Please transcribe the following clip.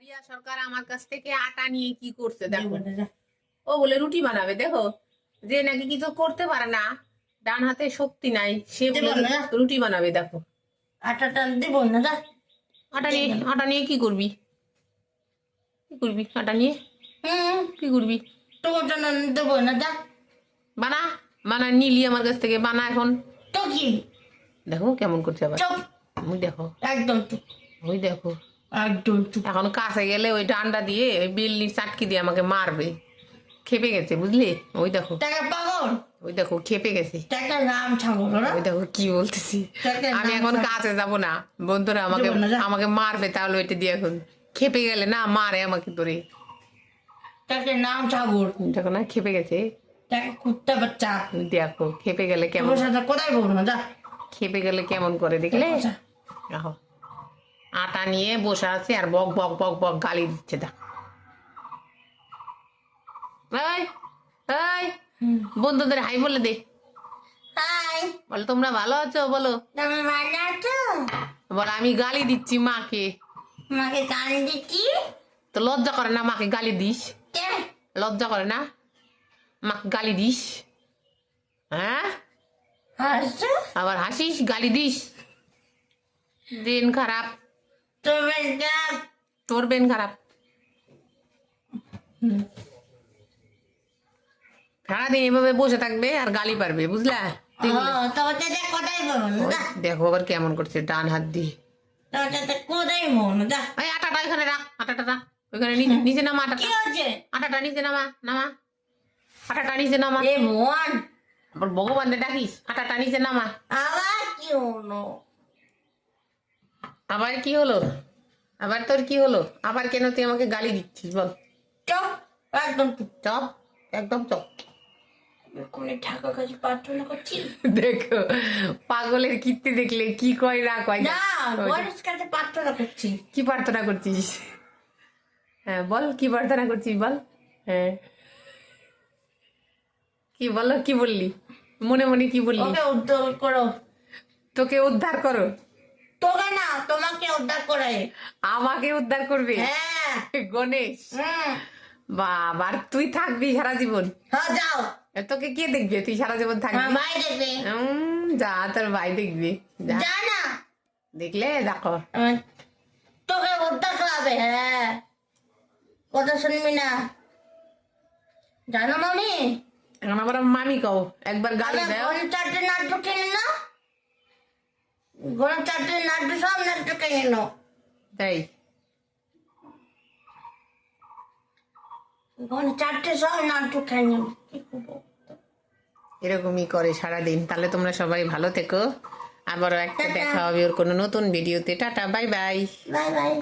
রিয়া সরকার আমার কাছ থেকে আটা নিয়ে কি করছে দেখো। ও বলে রুটি বানাবে, দেখো যে নাকি কিছু করতে পারে না, ডান হাতে শক্তি নাই, সে বলে রুটি বানাবে। দেখো আটাটা দিব না দা। আটা নিয়ে কি করবি? কি করবি আটা নিয়ে? কি করবি? তোমার জন্য দেবো না দা। বানা বানা নিলি আমার কাছ থেকে, বানা এখন। তো কি দেখো কেমন করছে আবার। চুপ, ওই দেখো, একদম চুপ, ওই দেখো। একদম চুপ। এখন কাছে গেলে ওই ডান্ডা দিয়ে ওই বিল্লি চাটকি দিয়ে আমাকে মারবে। খেপে গেছে বুঝলি? ওই দেখো, টাকা পাগল, ওই দেখো খেপে গেছে। টাকা নাম ছাগল না। ওই দেখো কি বলতেছি, টাকার আমি নাম এখন ছাগল। কাছে যাব না, বন্ধুরা আমাকে যাবো না, যা। আমাকে মারবে। তাহলে ওইটা দিয়ে এখন খেপে গেলে না মারে আমাকে ধরে। টাকা নাম ছাগল, দেখো না খেপে গেছে। টাকা কুত্তা বাচ্চা। দেখো খেপে গেলে কেমন, তোমার সাথে কোথায় বলবো না দা। খেপে গেলে কেমন করে দেখলে। দেখো আটা নিয়ে বসে আছে আর বক বক বক বক গালি দিচ্ছে। দেখো এই এই বন্ধুদের হাই বলে দে। হাই, বলো তোমরা ভালো আছো, বলো। তুমি ভালো আছো? বলো আমি গালি দিচ্ছি মাকে। আমাকে গান দিচ্ছি। তো লজ্জা করে না মাকে গালি দিস? কে? লজ্জা করে না মাকে গালি দিস? হ্যাঁ হাসছো? আবার হাসিস, গালি দিস। ব্রেন খারাপ, তোমার গান। তোর ব্রেন খারাপ। সারাদিন এভাবে বসে থাকবে আর গালি পারবে, বুঝলা? তোমার সাথে কোথায় বলবো না দা। দেখো আবার কেমন করছে ডান হাত দিয়ে। তোমার সাথে কোথায় বলবো না দা। এই আটাটা এখানে রাখ, আটাটা রাখ ওইখানে, নিচে নামা কি আটাটা। হচ্ছে? আটাটা নিচে নামা, নামা আটাটা নিচে নামা। এ মন, আবার ভগবানকে ডাকিস, আটাটা নিচে নামা। আবার কি হলো? আবার কি হলো? আবার তোর কি হলো? আবার কেন তুই আমাকে গালি দিচ্ছিস বল? চপ, একদম চুপ। চপ, একদম চপ। কোনে ঠাকুর কাছে প্রার্থনা করছি। দেখো পাগলের কীর্তি দেখলে কি কয় না কয়। না, গণেশ কাছে প্রার্থনা করছি। কি প্রার্থনা করছিস? হ্যাঁ বল, কি প্রার্থনা করছিস বল। হ্যাঁ কি বলো, কি বললি মনে মনে, কি বললি? ওকে উদ্ধার করো। তোকে উদ্ধার করো? তোকে না, তোমাকে উদ্ধার করে। আমাকে উদ্ধার করবে হ্যাঁ। গণেশ? হুম। বাবা, আর তুই থাকবি সারা জীবন? হ্যাঁ যাও। তোকে কে দেখবে? তুই সারা জীবন থাকবি? ভাই দেখবে। যা, তোর ভাই দেখবি। যা, যা না। দেখলে দেখো তোকে উদ্ধার করাবে। হ্যাঁ, কথা শুনবি না, জানো মামি? এখন আমার মামি কও, একবার গালি দাও। গণেশ চারটে নাট্য কিনে না, গণেশ চারটে নাট্য সব নাট্য কিনে নো। তাই গণেশ চারটে সব নাট্য কিনে। কি করবো? এরকমই করে সারাদিন। তাহলে তোমরা সবাই ভালো থেকো, আবারও একটা দেখা হবে ওর কোনো নতুন ভিডিওতে। Tata, bye bye. Bye bye.